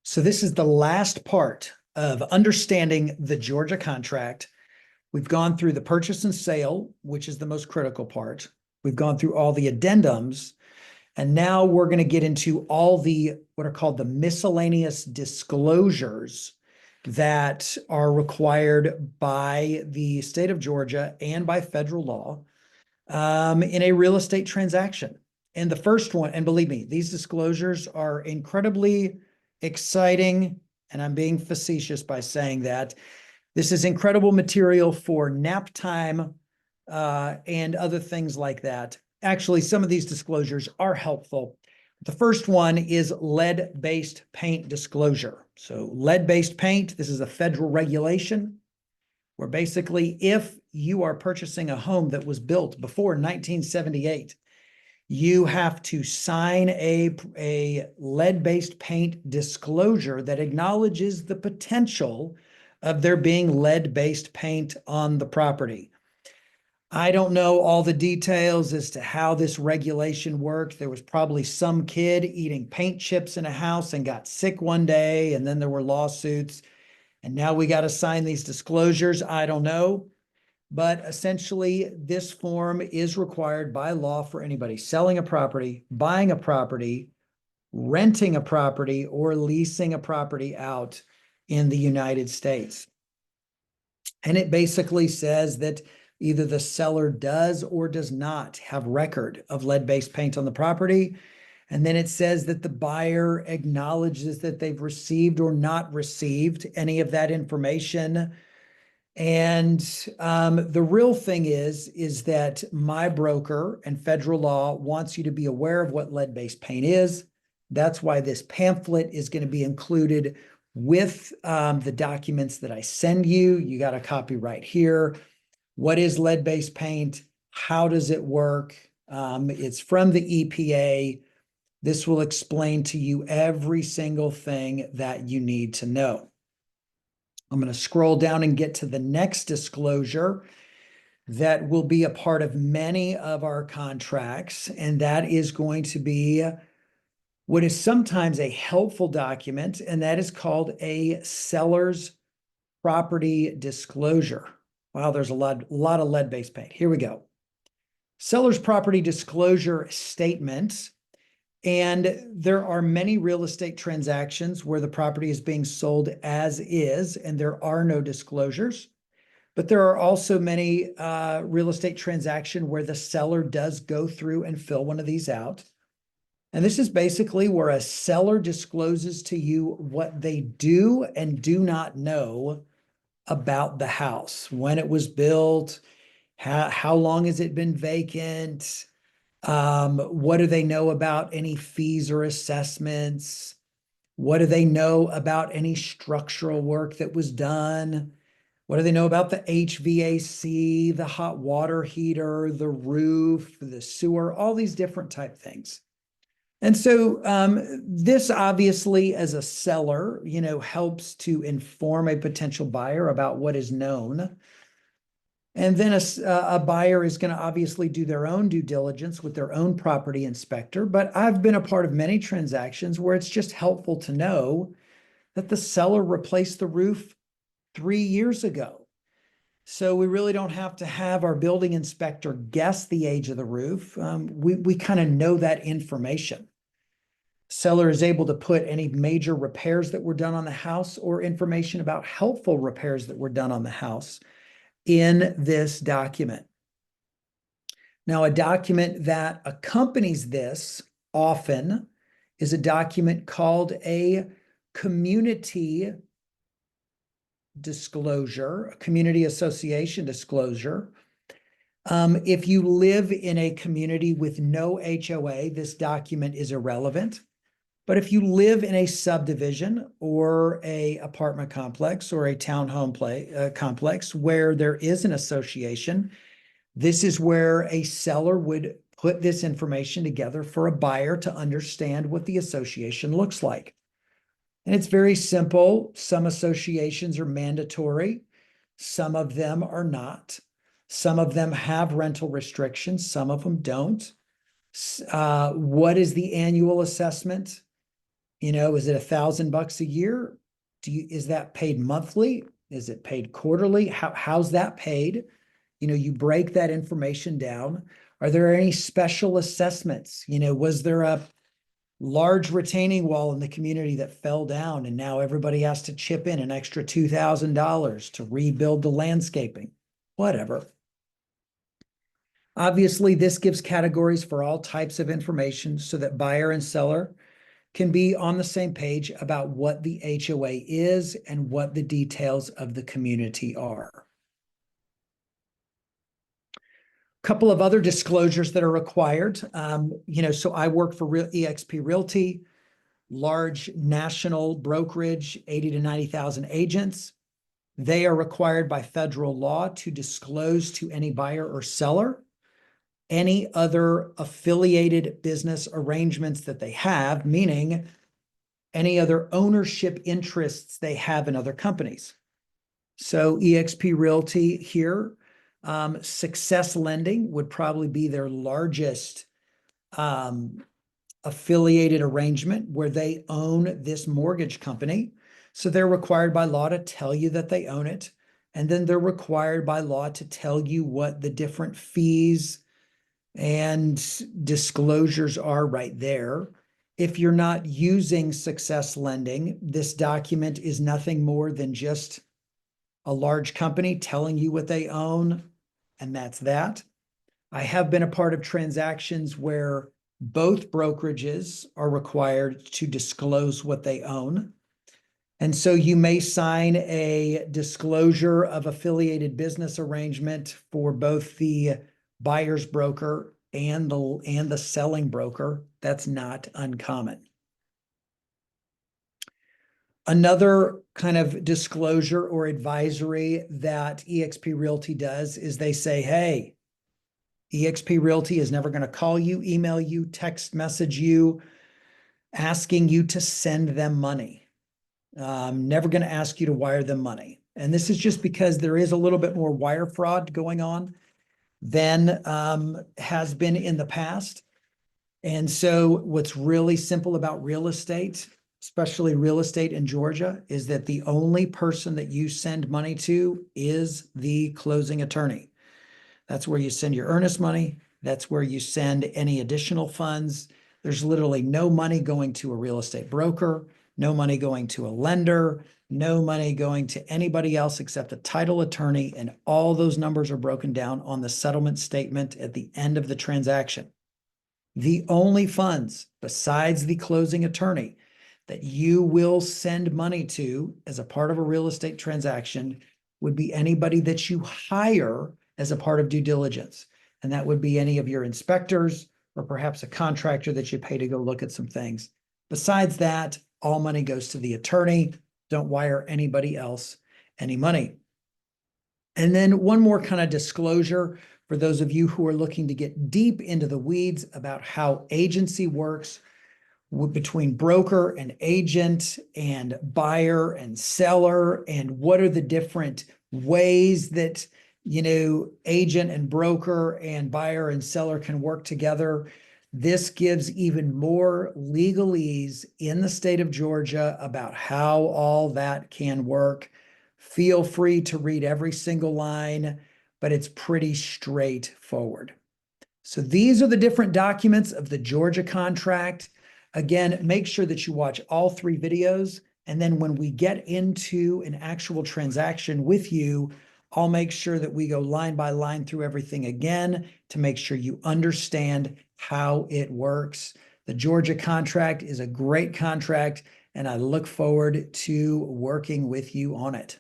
So this is the last part of understanding the Georgia contract. We've gone through the purchase and sale, which is the most critical part. We've gone through all the addendums, and now we're going to get into all the what are called the miscellaneous disclosures that are required by the state of Georgia and by federal law in a real estate transaction. And the first one, and believe me, these disclosures are incredibly exciting, and I'm being facetious by saying that. This is incredible material for nap time and other things like that. Actually, some of these disclosures are helpful. The first one is lead-based paint disclosure. So lead-based paint, this is a federal regulation where basically if you are purchasing a home that was built before 1978, you have to sign a lead-based paint disclosure that acknowledges the potential of there being lead-based paint on the property. I don't know all the details as to how this regulation worked. There was probably some kid eating paint chips in a house and got sick one day, and then there were lawsuits, and now we got to sign these disclosures. I don't know. But essentially, this form is required by law for anybody selling a property, buying a property, renting a property, or leasing a property out in the United States. And it basically says that either the seller does or does not have record of lead-based paint on the property. And then it says that the buyer acknowledges that they've received or not received any of that information. And the real thing is that my broker and federal law wants you to be aware of what lead-based paint is. That's why this pamphlet is going to be included with the documents that I send you. You got a copy right here. What is lead-based paint? How does it work? It's from the EPA. This will explain to you every single thing that you need to know. I'm going to scroll down and get to the next disclosure that will be a part of many of our contracts, and that is going to be what is sometimes a helpful document, and that is called a seller's property disclosure. Wow, there's a lot of lead-based paint. Here we go. Seller's property disclosure statement. And there are many real estate transactions where the property is being sold as is, and there are no disclosures. But there are also many real estate transactions where the seller does go through and fill one of these out. And this is basically where a seller discloses to you what they do and do not know about the house, when it was built, how long has it been vacant, what do they know about any fees or assessments? What do they know about any structural work that was done? What do they know about the HVAC, the hot water heater, the roof, the sewer, all these different type things. And so this obviously as a seller, helps to inform a potential buyer about what is known. And then a buyer is going to obviously do their own due diligence with their own property inspector. But I've been a part of many transactions where it's just helpful to know that the seller replaced the roof 3 years ago. So we really don't have to have our building inspector guess the age of the roof. We kind of know that information. Seller is able to put any major repairs that were done on the house or information about helpful repairs that were done on the house in this document. Now, a document that accompanies this often is a document called a community disclosure, a community association disclosure. If you live in a community with no HOA, this document is irrelevant. But if you live in a subdivision or a apartment complex or a townhome complex where there is an association, this is where a seller would put this information together for a buyer to understand what the association looks like. And it's very simple. Some associations are mandatory. Some of them are not. Some of them have rental restrictions. Some of them don't. What is the annual assessment? Is it $1,000 a year? Is that paid monthly? Is it paid quarterly? How's that paid? You break that information down. Are there any special assessments? Was there a large retaining wall in the community that fell down and now everybody has to chip in an extra $2,000 to rebuild the landscaping? Whatever. Obviously, this gives categories for all types of information so that buyer and seller can be on the same page about what the HOA is and what the details of the community are. Couple of other disclosures that are required. So I work for eXp Realty, large national brokerage, 80 to 90,000 agents. They are required by federal law to disclose to any buyer or seller any other affiliated business arrangements that they have, meaning any other ownership interests they have in other companies. So eXp Realty here, Success Lending would probably be their largest affiliated arrangement where they own this mortgage company. So they're required by law to tell you that they own it. And then they're required by law to tell you what the different fees and disclosures are right there. If you're not using Success Lending, this document is nothing more than just a large company telling you what they own, and that's that. I have been a part of transactions where both brokerages are required to disclose what they own. And so you may sign a disclosure of affiliated business arrangement for both the buyer's broker and the selling broker. That's not uncommon. Another kind of disclosure or advisory that eXp Realty does is they say, hey, eXp Realty is never going to call you, email you, text message you, asking you to send them money. Never going to ask you to wire them money. And this is just because there is a little bit more wire fraud going on than has been in the past. And so what's really simple about real estate, especially real estate in Georgia, is that the only person that you send money to is the closing attorney. That's where you send your earnest money. That's where you send any additional funds. There's literally no money going to a real estate broker, no money going to a lender, no money going to anybody else except a title attorney, and all those numbers are broken down on the settlement statement at the end of the transaction. The only funds besides the closing attorney that you will send money to as a part of a real estate transaction would be anybody that you hire as a part of due diligence. And that would be any of your inspectors or perhaps a contractor that you pay to go look at some things. Besides that, all money goes to the attorney. Don't wire anybody else any money. And then one more kind of disclosure for those of you who are looking to get deep into the weeds about how agency works between broker and agent and buyer and seller, and what are the different ways that, agent and broker and buyer and seller can work together. This gives even more legalese in the state of Georgia about how all that can work. Feel free to read every single line, but it's pretty straightforward. So these are the different documents of the Georgia contract. Again, make sure that you watch all 3 videos. And then when we get into an actual transaction with you, I'll make sure that we go line by line through everything again to make sure you understand how it works. The Georgia contract is a great contract, and I look forward to working with you on it.